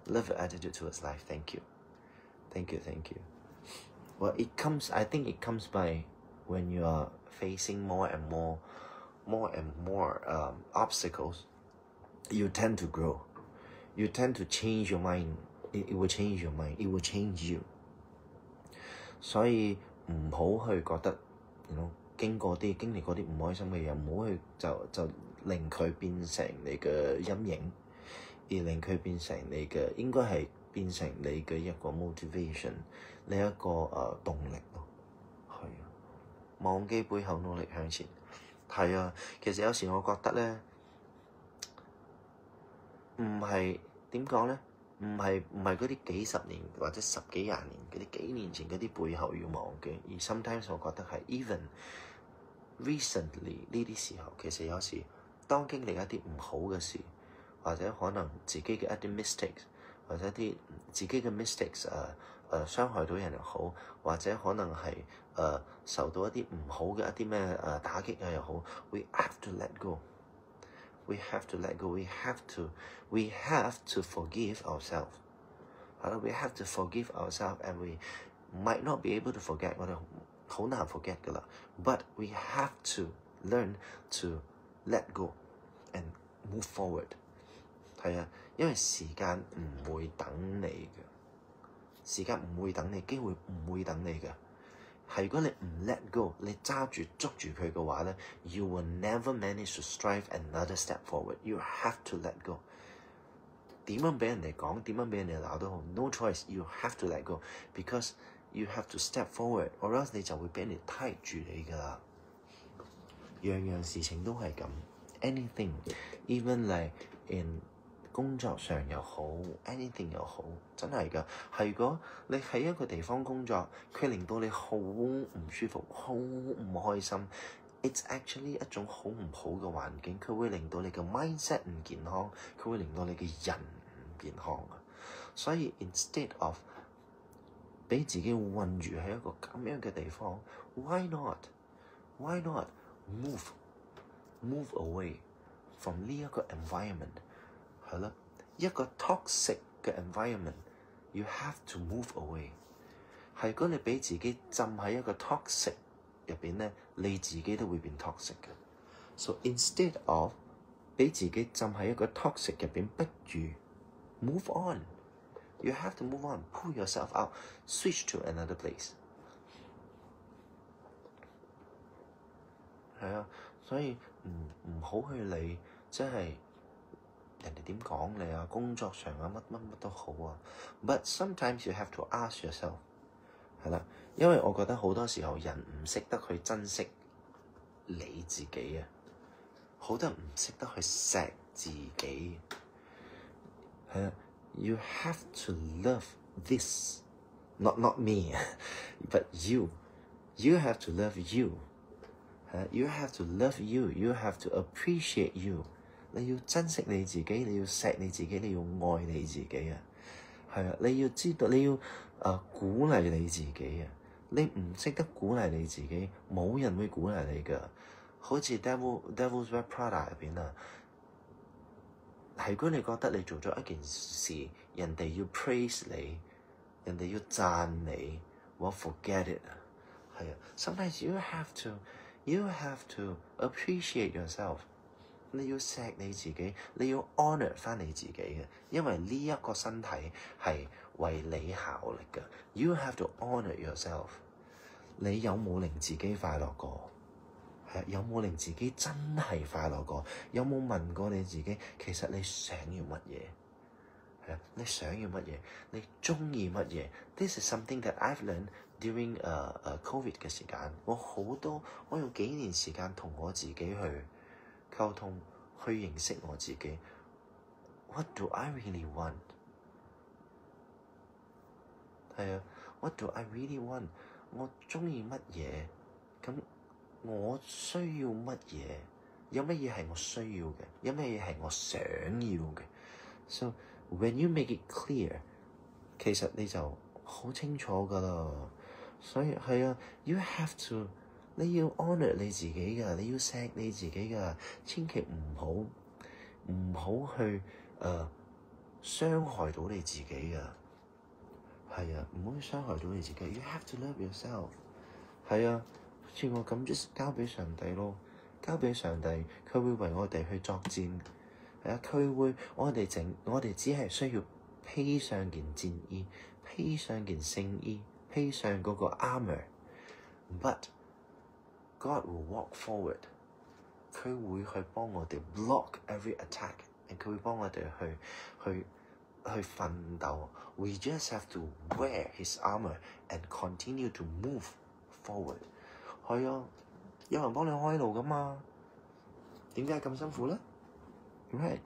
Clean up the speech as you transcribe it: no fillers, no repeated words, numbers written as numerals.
Love your attitude towards life. Thank you. Thank you, thank you. Well, I think it comes by when you are facing more and more obstacles, you tend to grow. You tend to change your mind. It will change your mind. It will change you. 所以唔好去覺得經歷嗰啲唔開心嘅嘢，唔好去就令佢變成你嘅陰影，而令佢變成你嘅應該係變成你嘅一個 motivation， 你一個動力咯。係啊，忘記背後，努力向前。係啊，其實有時我覺得咧，唔係點講咧？唔係嗰啲幾十年或者十幾廿年嗰啲幾年前嗰啲背後要忘記，而 sometimes 我覺得係 even recently 呢啲時候，其實有時當經歷一啲唔好嘅事，或者可能自己嘅一啲 mistakes， 或者啲自己嘅 mistakes 傷害到人又好，或者可能係受到一啲唔好嘅一啲咩打擊又好 ，we have to let go。We have to let go. We have to forgive ourselves. We have to forgive ourselves, and we might not be able to forget. 我哋好難 forget 㗎啦。But we have to learn to let go and move forward. 係啊，因為時間唔會等你嘅，時間唔會等你，機會唔會等你嘅。係如果你唔 let go， 你捉住佢嘅話咧 ，you will never manage to strive another step forward. You have to let go. 點樣俾人哋講，點樣俾人哋鬧都好 ，no choice. You have to let go because you have to step forward, or else 你就會俾人哋拖住你㗎啦。樣樣事情都係咁 ，anything, even like in 工作上又好 ，anything 又好，真係㗎。係如果你喺一個地方工作，佢令到你好唔舒服、好唔開心 ，it's actually 一種好唔好嘅環境，佢會令到你嘅 mindset 唔健康，佢會令到你嘅人唔健康啊。所以 instead of 俾自己困住喺一個咁樣嘅地方 ，why not move away from 呢一個 environment？係啦，一個 toxic 嘅 environment，you have to move away。係如果你俾自己浸喺一個 toxic 入邊咧，你自己都會變 toxic 嘅。So instead of 俾自己浸喺一個 toxic 入邊逼住 move on，you have to move on，pull yourself out，switch to another place。係啊，所以唔好去理，即係。人哋點講你啊？工作上啊，乜都好啊。But sometimes you have to ask yourself， 係啦，因為我覺得好多時候人唔識得去珍惜你自己啊，好多人唔識得去錫自己。係啊 ，you have to love this，not me，but you have to love you， you have to love you，you have to appreciate you。你要珍惜你自己，你要錫你自己，你要愛你自己啊！係啊，你要知道，你要鼓勵你自己啊！你唔識得鼓勵你自己，冇人會鼓勵你㗎。好似 Devil's Wear Prada 入邊啊，係如果你覺得你做咗一件事，人哋要 praise 你，人哋要讚你 ，well forget it 啊！係啊 ，sometimes you have to appreciate yourself。你要錫你自己，你要 honour 返你自己嘅，因為呢一個身體係為你效力嘅。You have to honour yourself。你有冇令自己快樂過？係有冇令自己真係快樂過？有冇問過你自己，其實你想要乜嘢？係啊，你想要乜嘢？你鍾意乜嘢 ？This is something that I've learned during COVID 嘅時間。我用幾年時間同我自己去溝通，去認識我自己。What do I really want？ 係啊 ，What do I really want？ 我鍾意乜嘢？咁我需要乜嘢？有乜嘢係我需要嘅？有乜嘢係我想要嘅 ？So when you make it clear， 其實你就好清楚㗎啦。所以係啊 ，you have to。你要 honour 你自己㗎，你要錫你自己㗎，千祈唔好去傷害到你自己㗎。係啊，唔可以傷害到你自己。You have to love yourself。係啊，好似我咁，just 交俾上帝咯，交俾上帝，佢會為我哋去作戰。係啊，佢會，我哋只係需要披上件戰衣，披上件聖衣，披上嗰個 armor。But God will walk forward。佢會去幫我哋 block every attack， 佢會幫我哋去奮鬥。We just have to wear His armor and continue to move forward。係啊，有人幫你開路㗎嘛？點解咁辛苦咧？Right。